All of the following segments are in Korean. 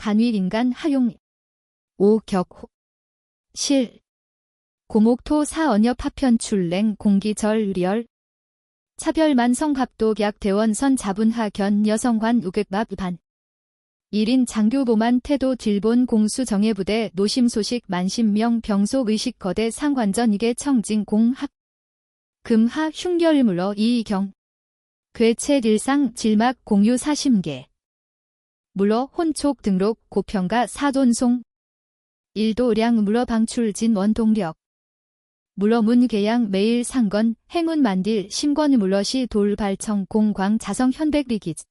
한위인간 하용 5. 격호 실 고목토 4. 언여 파편 출랭 공기절 열 차별만성 합독약 대원선 자분하 견 여성관 우극밥 반 1인 장교보만 태도 딜본 공수 정예부대 노심소식 만신명 병속 의식 거대 상관전 이계 청진 공합 금하 흉결물러 이경 괴체 딜상 질막 공유 사심계 물러 혼촉 등록 고평가 사돈송 일도량 물러 방출진 원동력 물러 문계양 매일 상건 행운 만딜 심권 물러시 돌발청 공광 자성 현백리기즈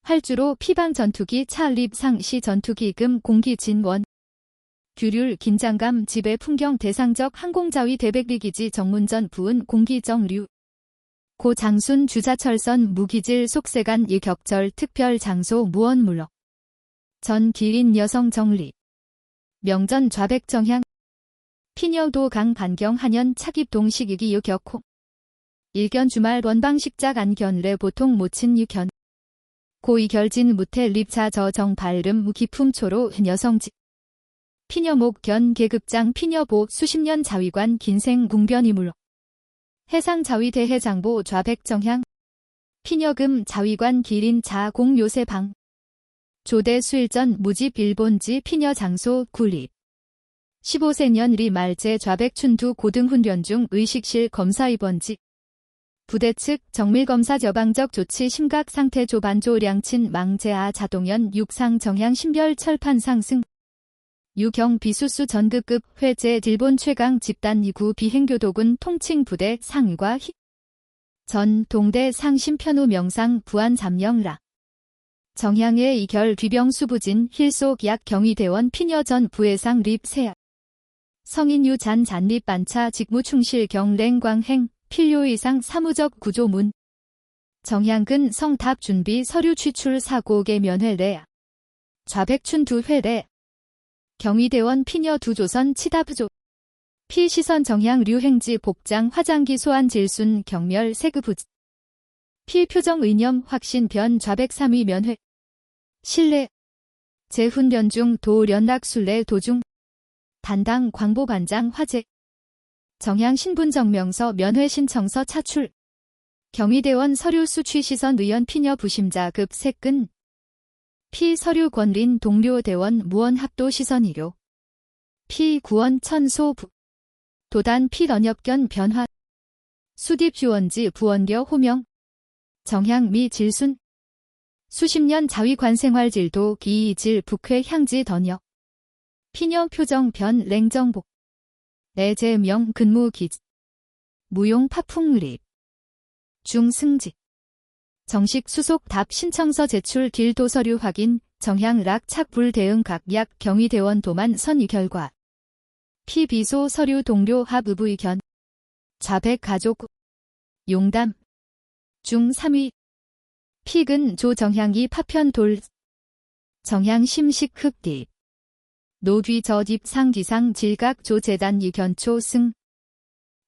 활주로 피방 전투기 차립 상시 전투기 금 공기 진원 규률 긴장감 지배 풍경 대상적 항공자위 대백리기지 정문전 부은 공기정류 고 장순 주자철선 무기질 속세간 이격절 특별 장소 무언물러 전 기린 여성 정리 명전 좌백정향 피녀도 강 반경 한연 차깁 동식이기 유격호 일견 주말 번방식작 안견래 보통 모친 유견 고이결진 무태 립차 저정 발름 기품초로 여성지 피녀목 견 계급장 피녀보 수십년 자위관 긴생 궁변이물러 해상 자위 대해장보 좌백정향 피녀금 자위관 기린 자공 요새방 조대 수일전 무집 일본지 피녀 장소 구립 15세년 리 말제 좌백춘두 고등훈련 중 의식실 검사 입원지 부대 측 정밀검사 여방적 조치 심각 상태 조반조 량친 망제아 자동연 육상 정향 신별 철판 상승 유경 비수수 전급급 회제 일본 최강 집단 2구 비행교도군 통칭 부대 상과 전 동대 상심 편우 명상 부안 잠영라 정향의 이결 귀병 수부진 힐속 약 경위대원 피녀 전 부해상 립세야 성인유 잔 잔립 반차 직무 충실 경랭 광행 필요 이상 사무적 구조문 정향근 성답 준비 서류 취출 사고계 면회래 좌백춘 두 회래 경위대원 피녀 두 조선 치다부조 피시선 정향 류행지 복장 화장기 소환 질순 경멸 세급부지 피표정 의념 확신 변 좌백 3위 면회 실내 재훈련 중 도련락순례 도중 단당 광보반장 화재 정향 신분정명서 면회 신청서 차출 경위대원 서류 수취 시선 의원 피녀 부심자급 세근 피 서류 권린 동료 대원 무원 합도 시선 일요 피 구원 천소 부 도단 피 런엽견 변화 수딥 주원지 부원려 호명 정향 미 질순 수십년 자위관 생활 질도 기이질 북회 향지 던역 피녀 표정 변 랭정복 내재명 근무 기즈 무용 파풍립 중승직 정식 수속 답 신청서 제출 길도 서류 확인 정향 락 착불 대응 각약 경위대원 도만 선의 결과 피비소 서류 동료 합 의부 의견 좌백 가족 용담 중 3위 피근 조정향이 파편 돌 정향 심식 흑딜 노뒤 저딥 상기상 질각 조재단 이견초 승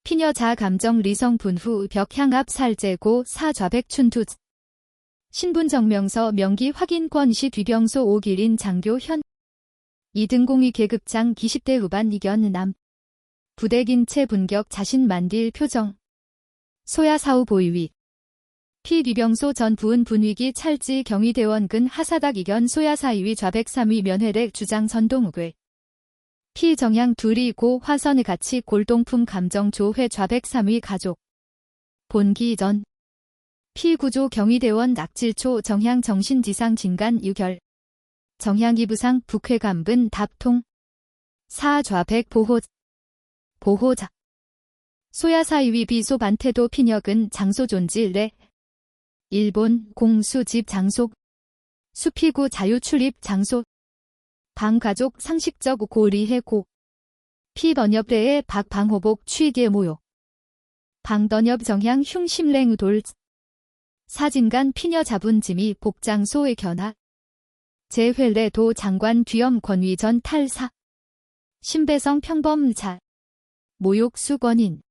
피녀 자감정 리성 분후 벽향압 살제고 사좌백춘투 신분정명서 명기 확인권 시 뒤병소 오길인 장교 현 이등공위 계급장 기십대 후반 이견 남 부대긴체 분격 자신 만딜 표정 소야 사후 보위위 피뒤병소 전 부은 분위기 찰지 경위대원근 하사닥 이견 소야 사위위 좌백 3위 면회래 주장 선동우괴 피정향 둘이 고 화선의 같이 골동품 감정 조회 좌백 3위 가족 본기 전 피구조 경위대원 낙질초 정향 정신지상 진간 유결 정향 이부상 북회 감분 답통 사좌백 보호자 소야 사위위 비소 반태도 피녀근 장소 존지 레 일본 공수집 장소 수피구 자유 출입 장소 방가족 상식적 고리해 고 피번엽대의 박방호복 취계 모요 방던엽 정향 흉심랭 돌 사진간 피녀 자분짐이 복장소의 견학 재회례 도 장관 뒤엄 권위 전 탈사 신배성 평범자 모욕 수권인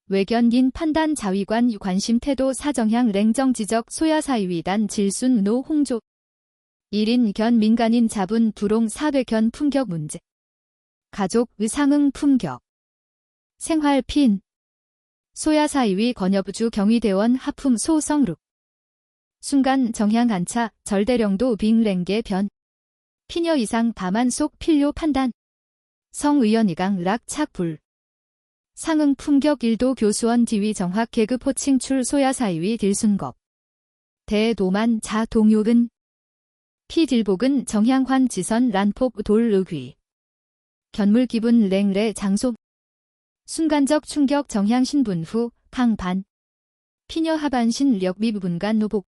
외견인 판단 자위관 관심 태도 사정향 랭정 지적 소야 사위단 질순 노 홍조 1인 견 민간인 자분 두롱 사회견 품격 문제. 가족 의상응 품격. 생활 핀. 소야사이위 건여부주 경위대원 하품 소성룩. 순간 정향 안차 절대령도 빙랭계 변. 피녀 이상 다만 속 필요 판단. 성의연이강 락 착불. 상응 품격 1도 교수원 지위 정확 계급 호칭 출 소야사이위 딜순겁. 대도만 자 동요근. 피딜복은 정향환 지선 란폭 돌의귀. 견물 기분 랭레 장소. 순간적 충격 정향 신분 후 강반. 피녀 하반신 력비 부분간 노복.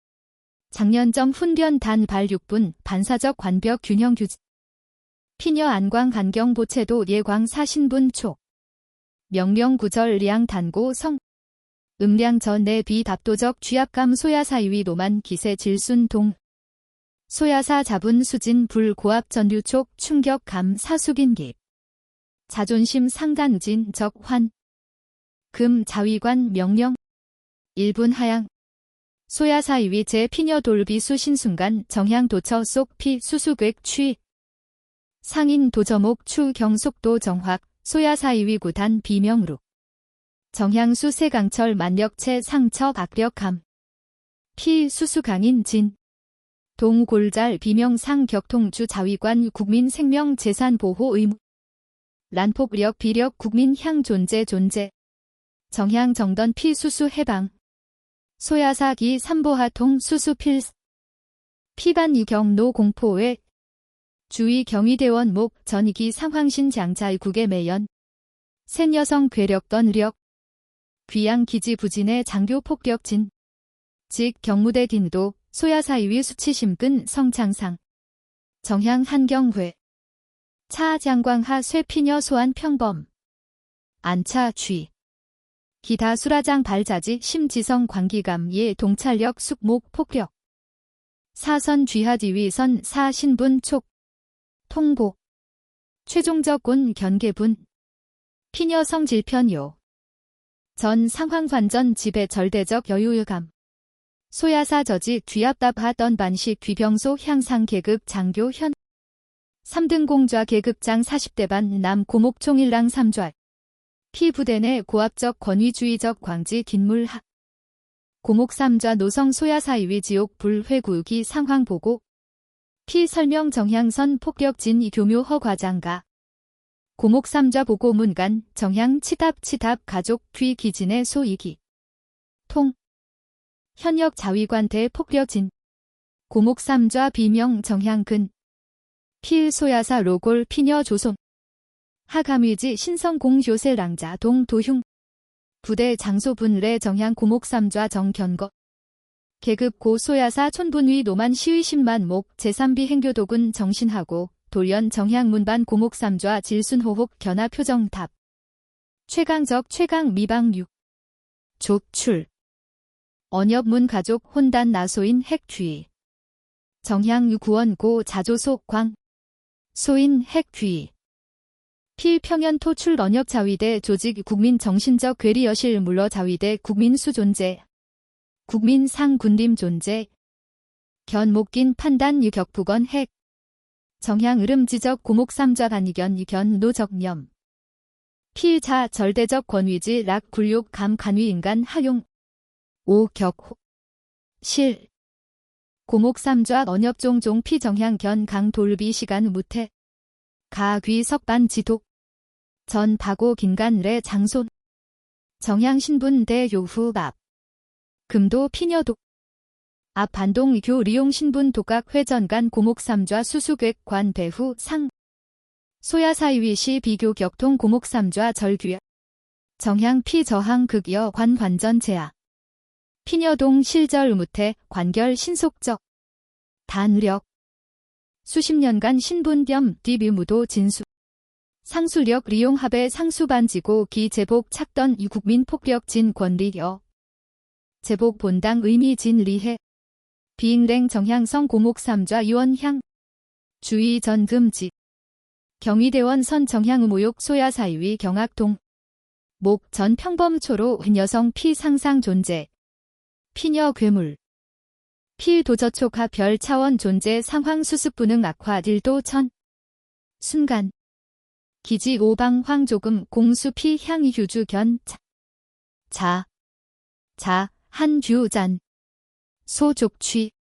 장년점 훈변 단 발 6분 반사적 관벽 균형 규칙. 피녀 안광 간경 보채도 예광 사신분 촉. 명령 구절 량 단고 성. 음량 전내 비답도적 취압감 소야사이위 노만 기세 질순 동. 소야사 자분 수진 불 고압 전류촉 충격 감 사수긴깁. 자존심 상단 진 적환. 금 자위관 명령. 1분 하향. 소야사이위 제 피녀 돌비 수신 순간 정향 도처 속 피 수수객 취. 상인 도저목 추 경속도 정확 소야사이위 구단 비명루. 정향수 세강철 만력체 상처 박력감. 피 수수강인 진. 동골잘 비명상 격통주 자위관 국민생명재산보호 의무. 란폭력 비력 국민향 존재. 정향 정던 피 수수 해방. 소야사기 삼보하통 수수 필스. 피반 이경로 공포외. 주의 경위대원 목 전이기 상황신 장자의국의 매연. 센여성 괴력던 의력. 귀양 기지 부진의 장교 폭력진. 직 경무대 딘도 소야사이위 수치심근 성창상. 정향 한경회. 차 장광하 쇠피녀 소환 평범. 안차 쥐. 기타 수라장 발자지 심지성 관기감 예 동찰력 숙목 폭력. 사선 쥐하지위선 사신분 촉. 통보. 최종적 군 견계분. 피녀 성질편요. 전 상황 관전 집의 절대적 여유감. 소야사 저지 뒤압답하던 반식 귀병소 향상 계급 장교 현. 3등 공좌 계급장 40대 반 남 고목총 1랑 3좌. 피부대 내 고압적 권위주의적 광지 뒷물하. 고목 3좌 노성 소야사이위 지옥 불회구기 상황 보고. 피 설명 정향선 폭력진 교묘 허과장가. 고목 3좌 보고 문간 정향 치답 가족 귀 기진의 소이기. 통. 현역 자위관 대폭력진. 고목 3좌 비명 정향근. 필 소야사 로골 피녀 조손. 하가뮤지 신성공 요세랑자 동도흉. 부대 장소 분례 정향 고목 3좌 정견거. 계급 고 소야사 촌분위 노만 시의 10만 목 제3비 행교도군 정신하고 돌연 정향 문반 고목 3좌 질순호혹 견하 표정답. 최강적 최강 미방 6. 조출. 언엽문 가족 혼단 나소인 핵귀. 정향 구원 고 자조속 광. 소인 핵귀. 필평연 토출 언엽 자위대 조직 국민 정신적 괴리 여실 물러 자위대 국민수 존재. 국민상 군림 존재. 견목긴 판단 유격부건 핵. 정향 으름지적 고목 3좌 간이견 견 노적념. 필자 절대적 권위지 락 굴욕 감 간위 인간 하용. 오격호. 실. 고목 3좌 언엽종종 피정향 견 강 돌비 시간 무태. 가귀 석반 지독. 전 바고 긴간 레 장손. 정향 신분 대 요후압. 금도 피녀독. 앞 반동 교 리용 신분 독각 회전간 고목 3좌 수수객 관 배후 상. 소야사이위 시 비교 격통 고목 3좌 절규. 정향 피 저항 극여 관 관전 제하. 피녀동 실절 무태 관결 신속적. 단의력. 수십 년간 신분겸 디비무도 진수. 상수력 리용합의 상수반지고 기제복 착던 유국민 폭력 진 권리여. 제복 본당 의미 진 리해. 비인랭 정향성 고목 3좌 유원향. 주의 전 금지. 경위대원 선 정향 모욕 소야사이위 경악동. 목 전 평범초로 여성 피 상상 존재. 피녀 괴물. 피 도저촉하 별 차원 존재 상황 수습 분능 악화 딜도 천. 순간. 기지 오방 황 조금 공수 피 향 휴주 견 자. 한 규잔. 소 족취.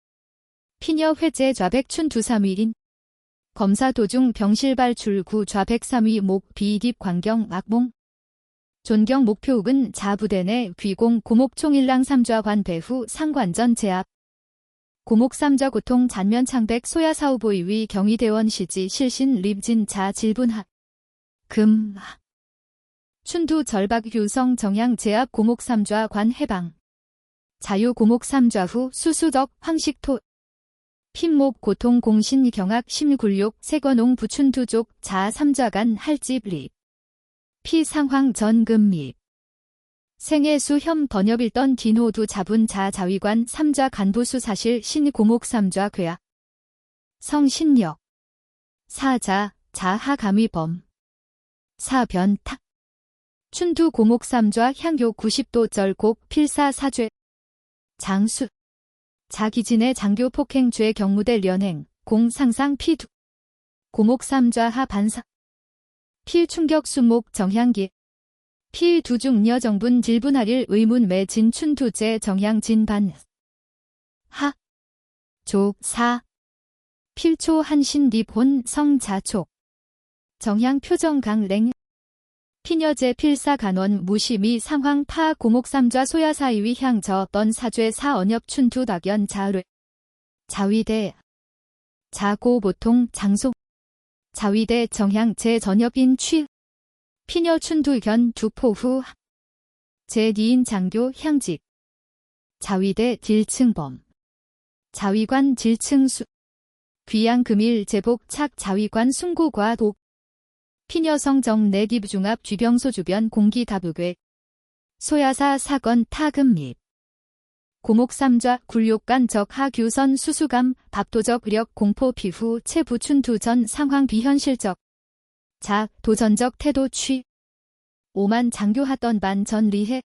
피녀 회제 좌백 춘 두삼위인. 검사 도중 병실발 출구 좌백 3위 목 비입 광경 악몽. 존경 목표욱은 자부대 내 귀공 고목 총일랑 삼좌관 배후 상관전 제압. 고목 삼좌 고통 잔면 창백 소야 사후보이위 경희대원 시지 실신 립진 자 질분학. 금. 춘두 절박 유성 정양 제압 고목 삼좌 관 해방. 자유 고목 삼좌 후 수수덕 황식토. 핀목 고통 공신 경악 심굴욕 세건옹 부춘두족 자 삼좌간 할집 립. 피 상황 전금 립. 생애 수혐 번엽일던 디노두 자분 자 자위관 삼좌 간부수 사실 신 고목 삼좌 괴악. 성신력. 사자 자하 감위범. 사변탁. 춘두 고목 삼좌 향교 90도 절곡 필사 사죄. 장수. 자기진의 장교 폭행죄 경무대 련행, 공상상 피두. 고목 삼좌하 반사. 필충격 수목 정향기. 필두중 여정분 질분하릴 의문 매진 춘두제 정향 진반. 하. 조. 사. 필초 한신 립혼 성자촉. 정향 표정 강랭. 피녀제 필사 간원 무시미 상황 파 고목 삼좌 소야 사이위 향저 번 사죄 사언엽 춘두 덕연 자르. 자위대. 자고 보통 장소. 자위대 정향 제 전엽인 취. 피녀 춘두 견 두포 후. 제 니인 장교 향직. 자위대 딜층범. 자위관 질층수. 귀양 금일 제복 착 자위관 숭고과 독. 피녀성 정내기 중압 쥐병소 주변 공기 다부괴. 소야사 사건 타금 립. 고목 삼좌 굴욕간 적하 규선 수수감 밥도적 의력 공포 피후 체부춘두 전 상황 비현실적. 자 도전적 태도 취. 오만 장교하던 반 전 리해.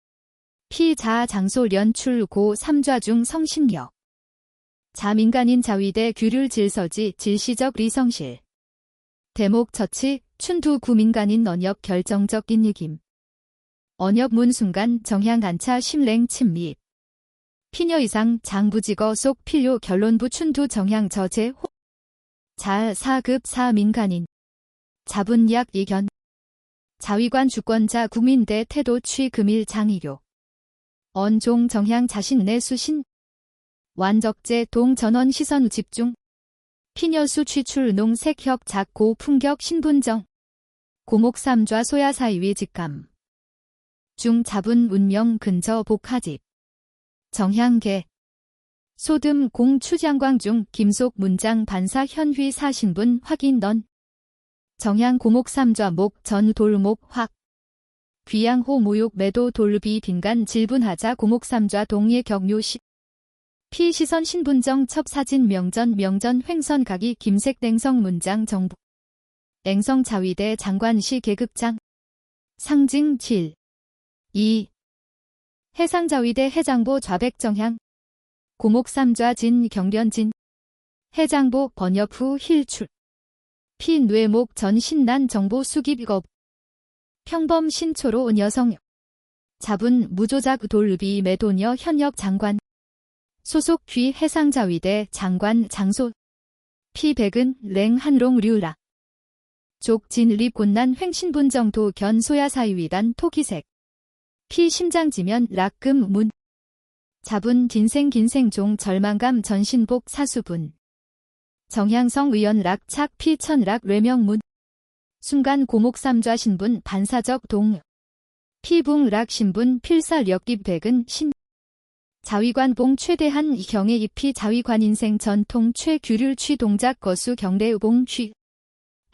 피자 장소 련출 고 삼좌 중 성신력. 자민간인 자위대 규률 질서지 질시적 리성실. 대목 처치 춘두 구민간인 언엽 결정적 인익임. 언엽 문순간 정향 안차 심랭 침입. 피녀 이상 장부직어 속 필요 결론부 춘두 정향 저제 호. 자 사급 사민간인. 자분약 이견. 자위관 주권자 국민대 태도 취 금일 장의교. 언종 정향 자신 내 수신. 완적제 동전원 시선 집중. 피녀수 취출 농색혁 작고 풍격 신분정. 고목 삼좌 소야 사이위 직감. 중 자분 운명 근저 복하집. 정향계. 소듬 공 추장광 중 김속 문장 반사 현휘 사신분 확인 넌. 정향 고목 삼좌 목 전 돌목 확. 귀양호 모욕 매도 돌비 빈간 질분하자 고목 삼좌 동예 격료시. 피시선 신분정 첩 사진 명전 횡선 각이 김색 땡성 문장 정부. 땡성 자위대 장관시 계급장. 상징 질. 2. 해상 자위대 해장보 좌백 정향. 고목 삼좌 진 경련진. 해장보 번역 후 힐출. 피 뇌목 전 신난 정보 수깁업. 평범 신초로 여성. 자분 무조작 돌비 매도녀 현역 장관. 소속 귀 해상자위대 장관 장소. 피백은 랭 한롱 류라. 족진 립곤난 횡신분정도 견 소야 사위단 토기색. 피 심장지면 락금 문. 자분 긴생 긴생종 절망감 전신복 사수분. 정향성 의원 락착 피 천락 뇌명문. 순간 고목 삼좌 신분 반사적 동. 피붕 락 신분 필사 력깁 백은 신. 자위관 봉 최대한 경의 입히 자위관 인생 전통 최규률 취 동작 거수 경례 봉 취.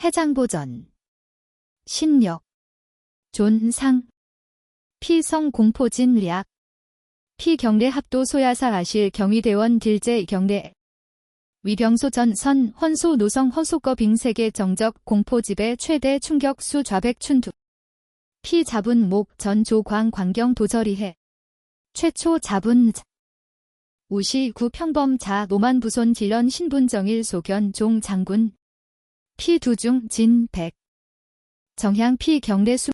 해장보전. 신력. 존상. 피성 공포진 략. 피경례 합도 소야사 아실 경위대원 딜제 경례. 위병소 전선 헌소 노성 허소거 빙세계 정적 공포집의 최대 충격수 좌백 춘두. 피자분 목 전 조광 광경 도저리해. 최초 자분 우시 구 평범자 노만 부손 길런 신분정일 소견 종 장군 피두중 진 백 정향 피경례 수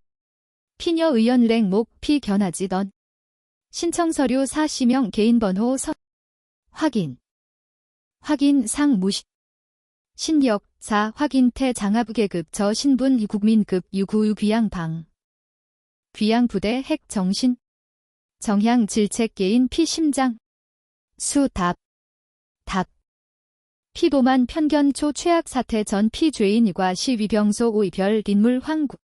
피녀 의원랭 목 피견하지던 신청서류 사시명 개인번호 서 확인 상 무시 신력 4 확인태 장하부계급 저 신분 국민급 유구유 귀양방 귀양부대 핵 정신 정향 질책 개인 피심장 수 답 피도만 편견초 최악 사태 전 피죄인과 시위병소 오이별 인물 황구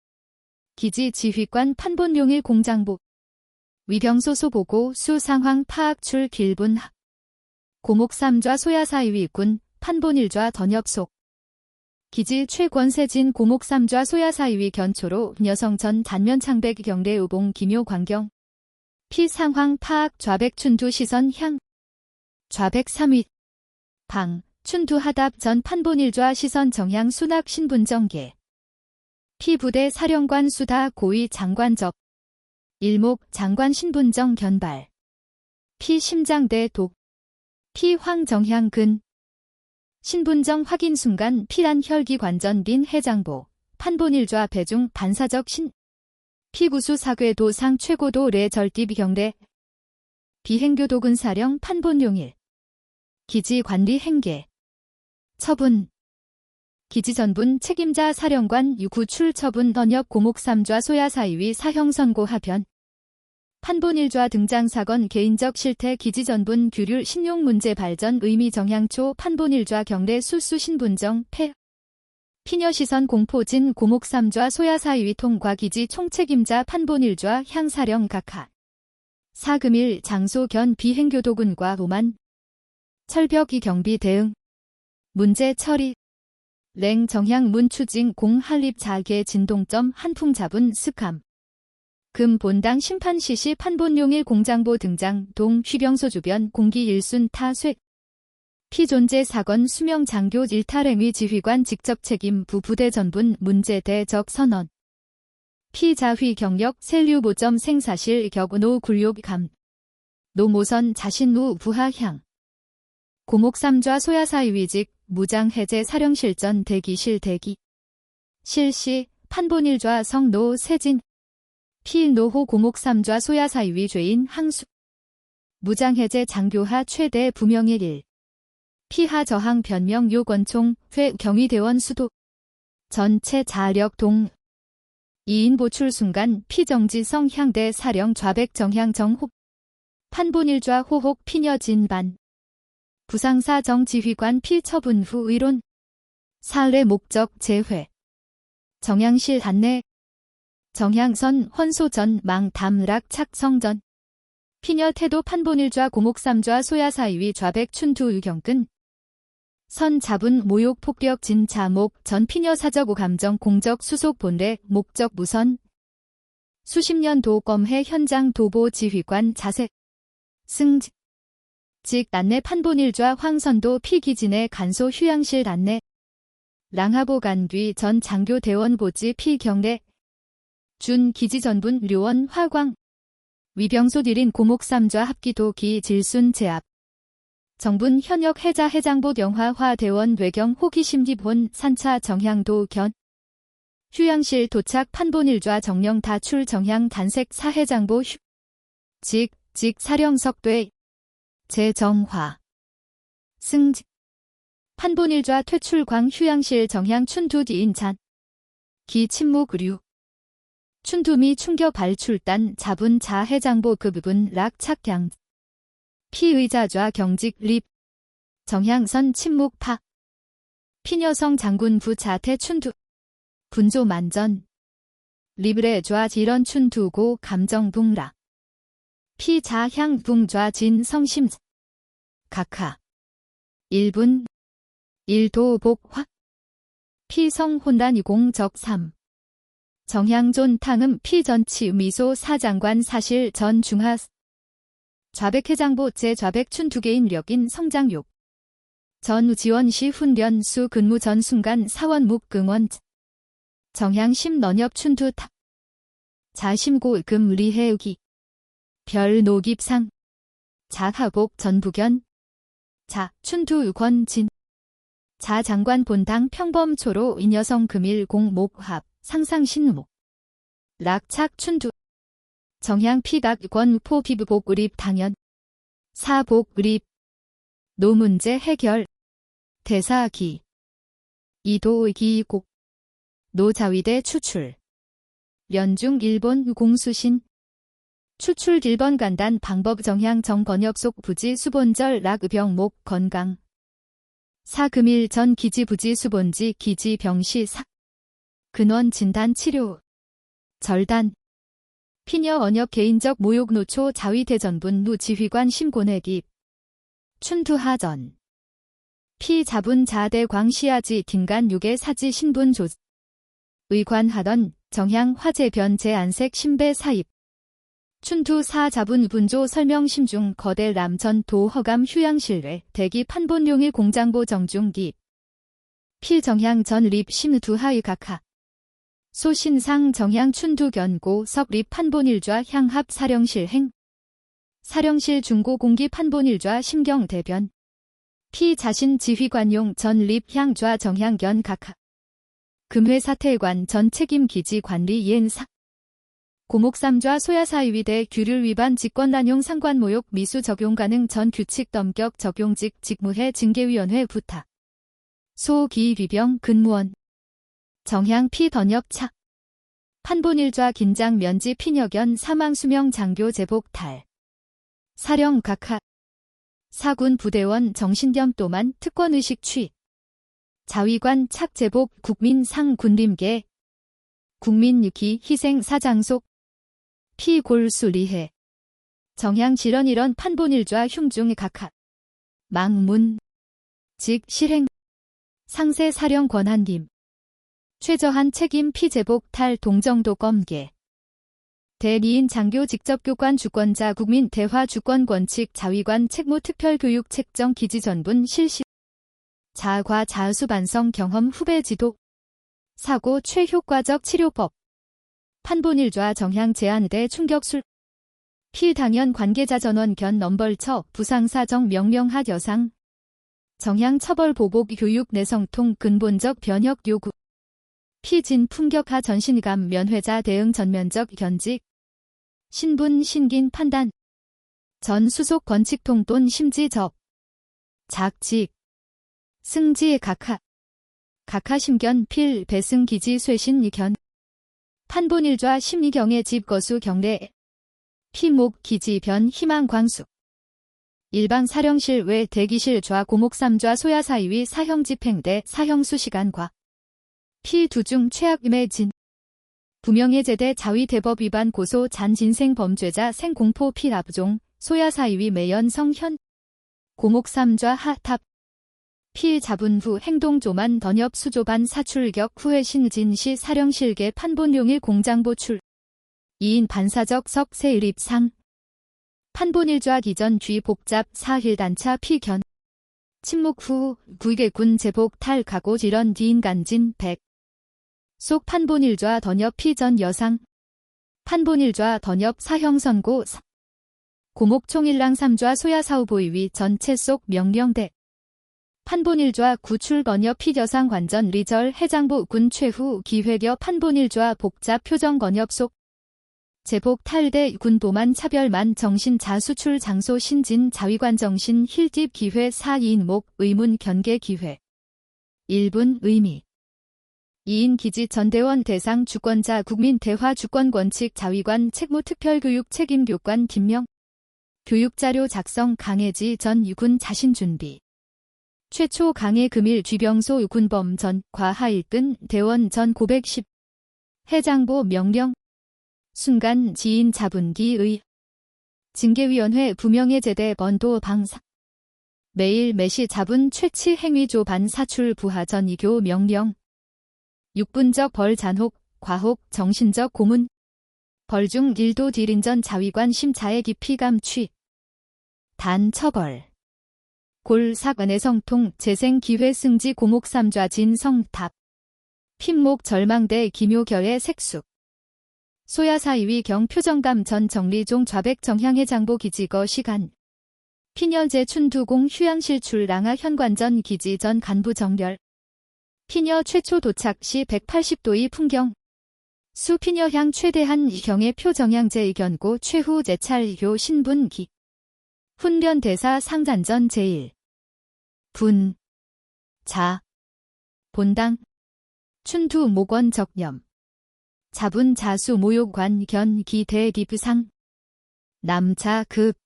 기지 지휘관 판본용일 공장부 위병소 소보고 수 상황 파악 출 길분 학 고목 3좌 소야사위군 판본일좌 던엽속 기지 최권세진 고목 3좌 소야사위 견초로 여성 전 단면 창백 경례 우봉 기묘 광경 피 상황 파악 좌백 춘두 시선 향 좌백 3위 방 춘두 하답 전 판본일좌 시선 정향 순학 신분정계 피 부대 사령관 수다 고위 장관적 일목 장관 신분정 견발 피 심장대 독 피 황정향 근 신분정 확인 순간 피란 혈기 관전 빈 해장보 판본일좌 배중 반사적 신 피구수 사괴 도상 최고도 레 절띠 비경례 비행교도군 사령 판본용일 기지 관리 행계 처분 기지 전분 책임자 사령관 유구출 처분 던엽 고목 3좌 소야사위 사형 선고 하변 판본일좌 등장 사건 개인적 실태 기지 전분 규률 신용 문제 발전 의미 정향초 판본일좌 경례 수수 신분정 폐 피녀 시선 공포진 고목 3좌 소야사위 통과 기지 총책임자 판본일좌 향사령 각하 사금일 장소 견 비행교도군과 오만 철벽 이 경비 대응 문제 처리 랭 정향 문추징 공한립 자계 진동점 한풍 잡은 습함 금 본당 심판 시시 판본용일 공장보 등장 동 휘병소 주변 공기 일순 타쇠 피존재 사건 수명 장교 일탈행위 지휘관 직접 책임 부부대 전분 문제대 적 선언 피자휘 경력 셀류 보점 생사실 격노 굴욕 감 노모선 자신우 부하향 고목 3좌 소야사위직 무장 해제 사령실전 대기실 대기 실시 판본일좌 성노 세진 피노호 고목 3좌 소야사위 죄인 항수 무장해제 장교하 최대 부명일 일 피하 저항 변명 요건총 회 경위대원 수도 전체 자력 동 2인 보출 순간 피정지성 향대 사령 좌백 정향 정혹 판본일좌 호혹 피녀 진반 부상사 정지휘관 피처분 후 의론 사례 목적 재회 정향실 안내 정향선 헌소전 망담락 착성전 피녀 태도 판본일좌 고목 3좌 소야사위 좌백 춘두 유경근 선 자분 모욕 폭력 진자목 전 피녀 사적 오감정 공적 수속 본래 목적 무선 수십 년 도검해 현장 도보 지휘관 자세 승직 직 안내 판본일좌 황선도 피기진의 간소 휴양실 안내 랑하보 간뒤 전 장교 대원 보지 피경례 준 기지전분 료원 화광 위병소 딜인 고목 3좌 합기도 기 질순 제압 정분 현역 해자 해장보 영화화 대원 외경 호기심기본 산차 정향도 견 휴양실 도착 판본일좌 정령 다출 정향 단색 사해장보 직 사령석대 재정화 승직 판본일좌 퇴출광 휴양실 정향 춘두 디인찬 기 침묵 류 춘두미 충격 발출단 자분 자해장보 그 부분 락 착향 피의자좌 경직 립 정향선 침묵 파 피녀성 장군 부자태 춘두 분조 만전 리브레 좌 지런 춘두고 감정 붕라 피자향 붕좌 진 성심 각하 1분 1도 복화 피성 혼란 20적 3 정향존 탕음 피전치 미소 사장관 사실 전 중하 좌백회장보 제좌백 춘두개인 력인 성장욕 전 지원시 훈련수 근무 전 순간 사원 묵금원 정향심 너nhập 춘두 탁 자심고 금 리해우기 별 노깁상 자하복 전부견. 자 춘투 권진. 자 장관 본당 평범초로 인여성 금일 공목합 상상신목. 락착 춘투. 정향 피각 권포 비부복 의립 당연. 사복 의립. 노문제 해결. 대사기. 이도기곡. 노자위대 추출. 연중 일본 공수신. 추출 길번 간단 방법 정향 정번역 속 부지 수본절 락병목 건강. 사금일 전 기지 부지 수본지 기지 병시 사. 근원 진단 치료. 절단. 피녀 언역 개인적 모욕 노초 자위 대전분 루 지휘관 심고내기. 춘투하전. 피 자분 자대 광시아지 딩간 6의 사지 신분 조. 의관하던 정향 화재 변제 안색 신배 사입. 춘투 사 자분 분조 설명 심중 거대 람전 도 허감 휴양실외 대기 판본용일 공장보 정중기. 필 정향 전 립 심두 하의 각하. 소신상 정향 춘투 견고 석립 판본일좌 향합 사령실 행. 사령실 중고 공기 판본일좌 심경 대변. 피 자신 지휘관용 전 립 향좌 정향 견 각하. 금회 사태관 전 책임 기지 관리 이엔사. 고목삼좌 소야사위대 규율 위반 직권남용 상관모욕 미수 적용 가능 전 규칙 넘격 적용직 직무회 징계위원회 부탁. 소기위병 근무원. 정향 피던협차. 판본일좌 긴장 면지 피녀견 사망 수명 장교 제복탈. 사령 각하. 사군 부대원 정신겸 또만 특권의식 취. 자위관 착제복 국민상 군림계. 국민유기 희생 사장속. 피골수리해. 정향 질언일원 판본일좌 흉중 각하. 망문. 직 실행. 상세 사령 권한님. 최저한 책임 피제복 탈 동정도 검계. 대리인 장교 직접 교관 주권자 국민 대화 주권 권칙 자위관 책무 특별 교육 책정 기지 전분 실시. 자과 자수 반성 경험 후배 지도. 사고 최효과적 치료법. 판본일좌 정향 제한대 충격술. 필당연 관계자 전원 견 넘벌처 부상사정 명명하 여상. 정향 처벌 보복 교육 내성통 근본적 변혁 요구. 피진 품격하 전신감 면회자 대응 전면적 견직. 신분 신긴 판단. 전 수속 권칙통 돈 심지접. 작직. 승지 각하. 각하 심견 필 배승 기지 쇠신 이견. 판본일좌 심리경의 집 거수 경례. 피목 기지 변 희망 광수. 일방 사령실 외 대기실 좌 고목삼좌 소야사위위 사형 집행대 사형 수시간과. 피 두중 최악임의 진. 부명예제대 자위 대법 위반 고소 잔진생 범죄자 생공포 필압종 소야사위위 매연 성현. 고목삼좌 하탑. 피 자분 후 행동조만 던협 수조반 사출격 후회 신진시 사령실계 판본용일 공장보 출. 2인 반사적 석세일입상. 판본일좌 기전 뒤 복잡 사힐단차 피견. 침묵 후 구개군 제복 탈 가고 질원 뒤인 간진 백. 속 판본일좌 던협 피전 여상. 판본일좌 던협 사형 선고. 고목총일랑 삼좌 소야사후보위위 전체 속 명령대. 판본일좌 구출 건협 피겨상 관전 리절 해장부 군 최후 기회겨 판본일좌 복잡 표정 건협 속. 제복 탈대 군 도만 차별만 정신 자수출 장소 신진 자위관 정신 힐집 기회 사이인목 의문 견계 기회. 1분 의미. 2인 기지 전대원 대상 주권자 국민 대화 주권 권칙 자위관 책무 특별교육 책임 교관 김명. 교육자료 작성 강해지 전 유군 자신 준비. 최초 강해 금일 쥐병소 군범 전 과하일근 대원 전 고백 10. 해장보 명령. 순간 지인 자분기의. 징계위원회 부명예 제대 번도 방사. 매일 매시 자분 최치 행위조 반 사출 부하 전 이교 명령. 6분적 벌 잔혹, 과혹, 정신적 고문. 벌중 일도 딜인전 자위관 심차의 깊이 감취. 단 처벌. 골사관의 성통 재생 기회 승지 고목 삼좌 진성탑. 핀목 절망대 기묘결의 색숙. 소야사위위 경 표정감 전 정리종 좌백 정향의 장보 기지거 시간. 피녀제 춘두공 휴양실 출랑아 현관전 기지 전 간부 정렬. 피녀 최초 도착 시 180도의 풍경. 수 피녀향 최대한 경의 표정향제 의견고 최후 제찰교 신분기. 훈련 대사 상잔전 제1. 분. 자. 본당. 춘두 목원 적념. 자분 자수 모욕관 견 기대 기부상. 남자 급.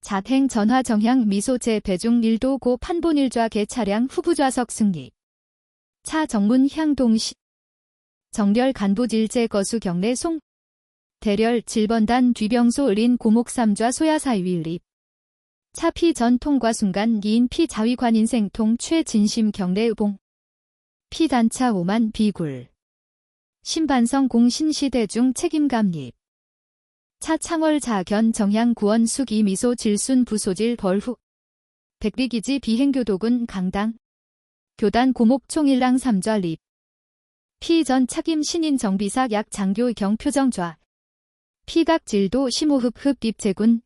자행 전화 정향 미소제 배중 1도 고 판본 1좌 개차량 후부좌석 승리. 차 정문 향동시. 정렬 간부 질제 거수 경례 송. 대렬 질번단 뒤병소 을인 고목 3좌 소야사위립. 차피 전통과 순간 기인 피 자위관 인생통 최진심 경례 의봉. 피단차 5만 비굴. 신반성 공신시대중 책임감립. 차 창월 자견 정향 구원 수기 미소 질순 부소질 벌후. 백리기지 비행교도군 강당. 교단 고목 총일랑 3좌 립. 피전 착임 신인 정비사 약 장교 경표정좌. 피각질도 심호흡흡 립제군.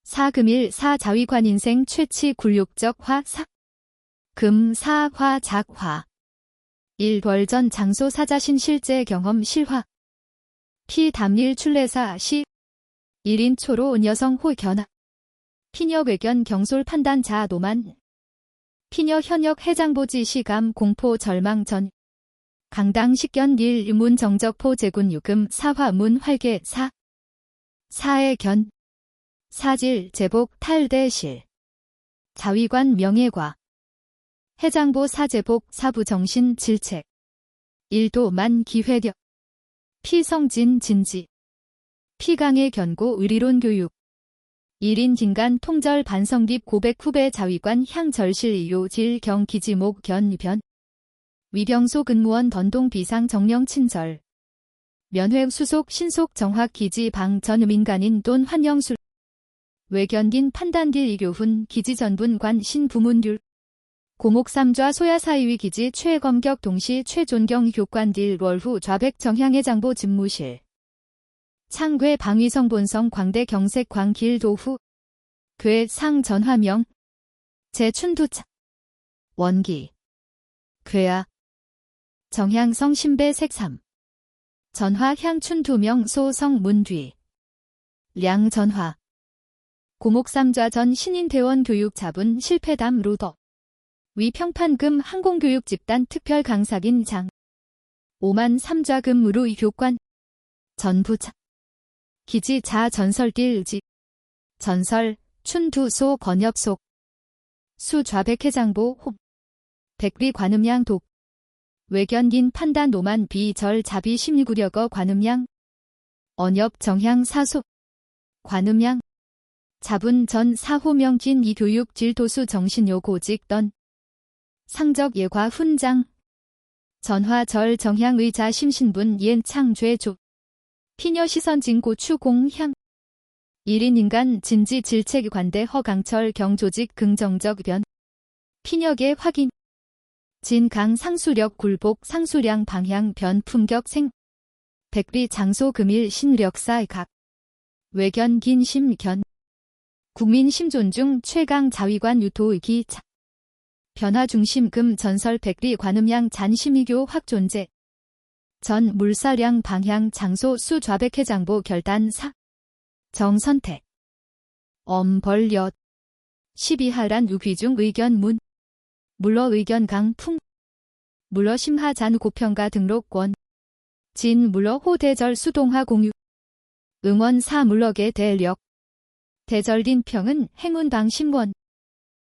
사금일 사자위관 인생 최치 굴욕적 화 사. 금 사화 작화. 일벌전 장소 사자신 실제 경험 실화. 피담일 출례사 시. 1인 초로 은여성 호 견학. 피녀 외견 경솔 판단 자 노만. 피녀 현역 해장보지 시감 공포 절망 전. 강당 식견 일 문 정적포 제군 유금 사화 문 활계 사. 사의 견. 사질 제복 탈대실. 자위관 명예과. 해장보 사제복 사부 정신 질책. 일도만 기회력. 피성진 진지. 피강의 견고 의리론 교육. 1인 긴간 통절 반성립 고백 후배 자위관 향절실 이요 질경 기지목 견변. 위병소 근무원 던동 비상 정령 친절. 면회 수속 신속 정확 기지 방전 민간인 돈 환영술. 외견딘 판단딜 이교훈 기지 전분관 신부문률. 고목 3좌 소야사이위 기지 최검격 동시 최존경 교관딜 월후 좌백 정향의 장보 집무실. 창괴 방위성 본성 광대 경색 광길 도후. 괴 상 전화명. 제춘두차. 원기. 괴아. 정향성 신배 색삼. 전화 향춘두명 소성 문뒤. 량전화. 고목 3좌 전 신인대원 교육 자분 실패담 로더. 위평판금 항공교육 집단 특별 강사긴 장. 5만 3좌 근무루 교관. 전부차. 기지 자 전설딜지. 전설 춘두소 건엽속. 수 좌백회장보 홉. 백리 관음양 독. 외견긴 판단 노만 비절 자비 심리구력어 관음양. 언엽 정향 사속. 관음양. 자분 전 사호명진 이교육 질도수 정신요 고직던. 상적 예과 훈장. 전화 절 정향 의자 심신분 옌 창죄조. 피녀 시선 진고 추공향. 1인 인간 진지 질책 관대 허강철 경조직 긍정적 변. 피녀계 확인. 진강 상수력 굴복 상수량 방향 변 품격 생. 백리 장소 금일 신력사 각. 외견 긴 심견. 국민 심존중 최강 자위관 유토의기 차. 변화 중심 금 전설 백리 관음양 잔심이교 확 존재. 전 물사량 방향 장소 수 좌백회장보 결단 사. 정선택. 엄벌엿. 12하란 우귀중 의견 문. 물러 의견 강풍. 물러 심하 잔 고평가 등록권. 진 물러 호대절 수동화 공유. 응원 사 물러계 대력. 대절린 평은 행운방 신원.